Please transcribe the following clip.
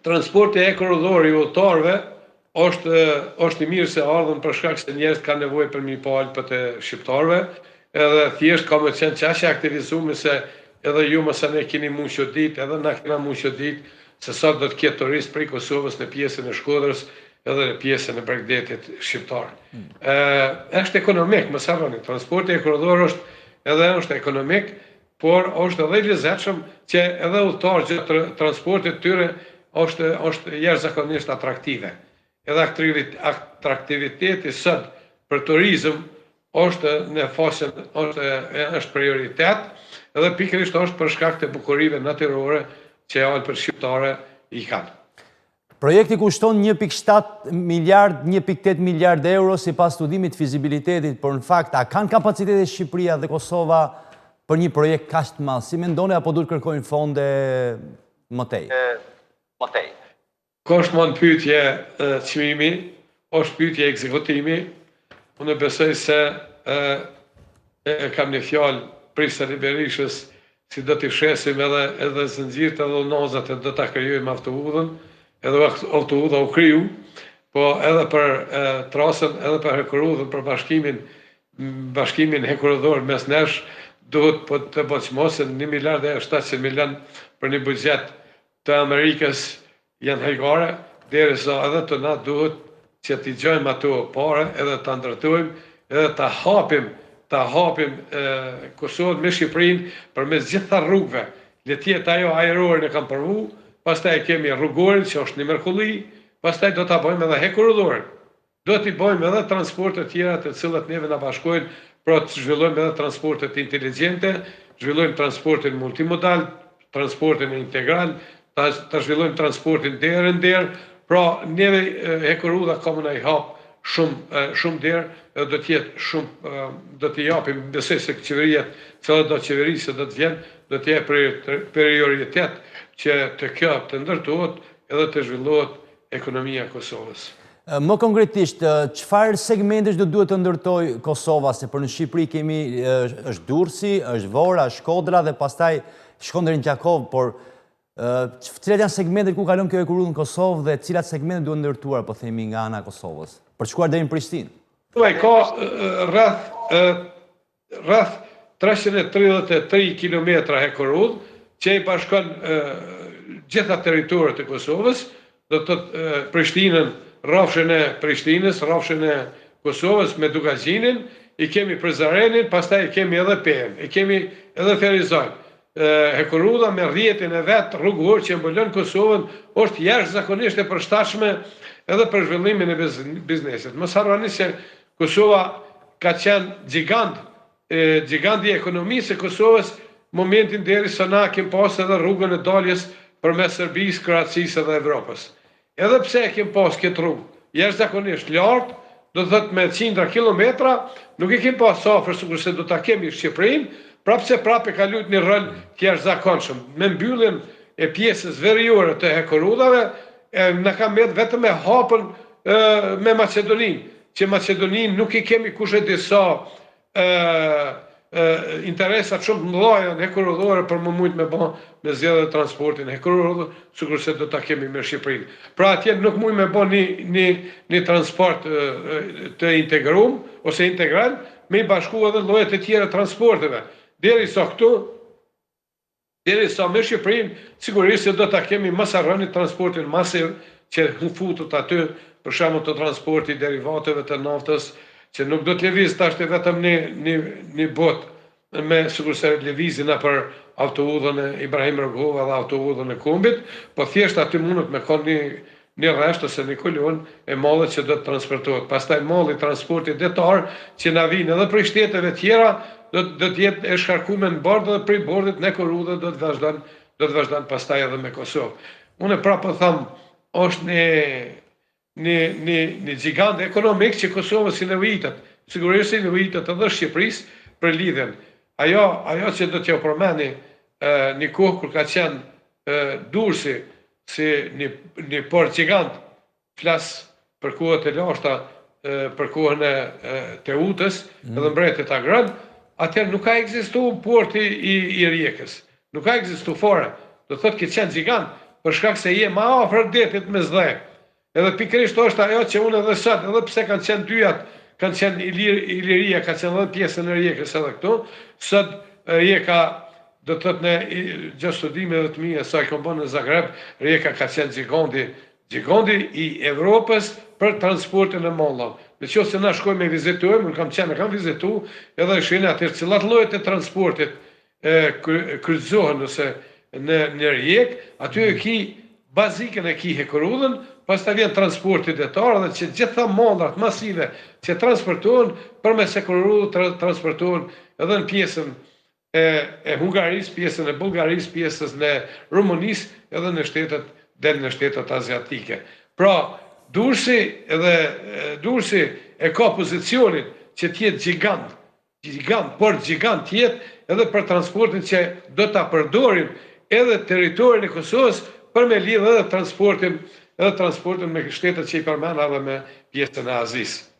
transporti ekorrëdor i udhëtarëve është i mirë se ardhën për shkak se njerëzit kanë nevojë për mi pa Alpët e shqiptarëve, edhe thjesht ka më qenë qaqe aktivizuar se edhe ju mëse ne keni mund që ditë, edhe na kena mund që ditë se sa do të ketë turist prej Kosovës në pjesën e Shkodrës edhe në pjesën e Bregdetit shqiptar. Është ekonomik, mos harroni, transporti ekorrëdor është ekonomik, por është edhe i lezetshëm që edhe udhëtarët gjatë transportit tyre është jashtëzakonisht atraktive. Edhe atraktiviteti sot për turizëm është në fasën është prioritet, edhe pikërisht është për shkak të bukurive natyrore që Alpët shqiptare i kanë. Projekti kushton 1.7 miliard, 1.8 miliard euro si pas studimit fizibilitetit, por në fakt, a kanë kapacitetet Shqipëria dhe Kosova për një projekt kaq të madh? Si mendoni apo duhet kërkojnë fonde mëtej? Ka është më në pyetje çmimi, është pyetje ekzekutimi. Unë besoj se kam një fjalë Prishtë Berishës, si do t'i shesim edhe zënxirët edhe unazat e do t'a krijojmë autoudhën, edhe autoudha u kriju, po edhe për trasën, edhe për hekurudhën, për bashkimin hekurudhor mes nesh, duhet po të boqmosin 1 miliard e 700 milion për një buxhet të Amerikës janë hajgare, derisa edhe të na duhet që t'i gjojmë ato pare, edhe t'a ndërtojmë, edhe t'a hapim Kosovën me Shqipërinë përmes gjitha rrugëve. Le të jetë ajo ajrore në kam përvu, pastaj kemi rrugorin që është një mrekulli, pastaj do ta bëjmë edhe hekurudhorin. Do t'i bëjmë edhe transporte tjera të cilat neve na bashkojnë, pra të zhvillojmë edhe transportet inteligjente, zhvillojmë transportin multimodal, transportin integral, ta zhvillojmë transportin derë në derë, pra neve hekurudha ka më na i hap shumë derë, do t'jetë shumë, do t'i japim, besoj se qeveria, cilat do qeverisë do t'vjen, do t'je prioritet që të kjo të ndërtohet edhe të zhvillohet ekonomia Kosovës. Më konkretisht, çfarë segmentesh do duhet të ndërtoj Kosova, se për në Shqipëri kemi është Durrësi, është Vora, Shkodra dhe pastaj Shkondër-Gjakov, por cilat janë segmentet ku kalon kjo hekurudhë në Kosovë dhe cilat segmentet duhet ndërtuar, po themi nga ana e Kosovës, për të shkuar deri në Prishtinë? Ka rreth 333 kilometra hekurudhë që i bashkon gjitha territoret e Kosovës, do të thotë Prishtinën, rrafshën e Prishtinës, rrafshën e Kosovës me Dugazinin, i kemi Prizrenin, pastaj i kemi edhe Pem, i kemi edhe Ferizaj. Hekurudha me rrjetin e vet rrugor që mbulon Kosovën është jashtëzakonisht e përshtatshme edhe për zhvillimin e biznesit. Mos harroni se Kosova ka qenë gjigant i ekonomisë e Kosovës momentin derisa na kemi pas edhe rrugën e daljes përmes Serbisë, Kroacisë dhe Evropës. Edhe pse e kemi pas këtë rrugë jashtëzakonisht lartë, do të thotë me 100 kilometra, nuk e kemi pas afër sikurse do ta kemi Shqipërinë, prapse prapë ka luajtur një rol të jashtëzakonshëm. Me mbylljen e pjesës veriore të hekurudhave, na ka mbet vetëm e hapën me Maqedoninë, që Maqedoninë nuk i kemi kush e di sa interesat shumë të mëdha në hekurudhore për më mujt me zgjedhje transportin hekurudhor, sikurse do ta kemi me Shqipërinë. Pra atje nuk mujt me bën një transport të integruar ose integral, me i bashku edhe llojet e tjera transporteve. Derisa me Shqipërinë, sigurisht se do ta kemi mos harroni transportin masiv që futet aty, për shembull të transporti derivateve të naftës, që nuk do të lëviz tash vetëm një botë me sigurisht lëvizin për autoudhën e Ibrahim Rogova dhe autoudhën e Kumbit, po thjesht aty mundet me kanë një rresht ose një kolon e mallit që do të transportohet. Pastaj malli transporti detar që na vijnë edhe prej shteteve tjera do të jetë e shkarkuar në bord dhe prej bordit në hekurudhë do të vazhdon pastaj edhe me Kosovë. Unë prapë them, është një gjigant ekonomik që Kosovës i nevojitet, sigurisht i nevojitet edhe Shqipërisë për lidhjen. Ajo që do t'ju përmeni një kohë kur ka qenë Durrësi si një port gjigant, flas për kohët e lashta, për kohën e Teutës edhe mbretit Agrand, atëherë nuk ka ekzistuar porti i Rijekës. Nuk ka ekzistuar fare. Do thotë që qenë gjigant. për shkak se je ma afër detit me Zdhe. Edhe pikërisht është ajo që unë edhe sot, edhe pse kanë qenë dyjat, kanë qenë Iliria, ka qenë edhe pjesën e Rijekës edhe këtu, sot Rijeka, do të thotë në gjatë studimeve të mia sa kam bënë në Zagreb, Rijeka ka qenë gjigandi i Evropës për transportin e mollave. Në qoftë se na shkojmë e vizitojmë, unë kam vizitu, edhe shihni atë cilat llojet e transportit kryqëzohen ose në Rijekë, aty e ki bazikën e ki Hekurudhën, pastaj vjen transporti detar dhe që gjitha mollat masive që transportohen përmes Hekurudhës transportohen edhe në pjesën e Hungarisë, pjesën e Bullgarisë, pjesën e Rumunisë, edhe në shtetet aziatike. Pra, Durrësi e ka pozicionin që t'jetë gjigant, por gjigant t'jetë edhe për transportin që do t'a përdorim edhe teritorin e Kosovës për me lidhë edhe transportin me shtetet që i përmena edhe me pjesën e Azisë.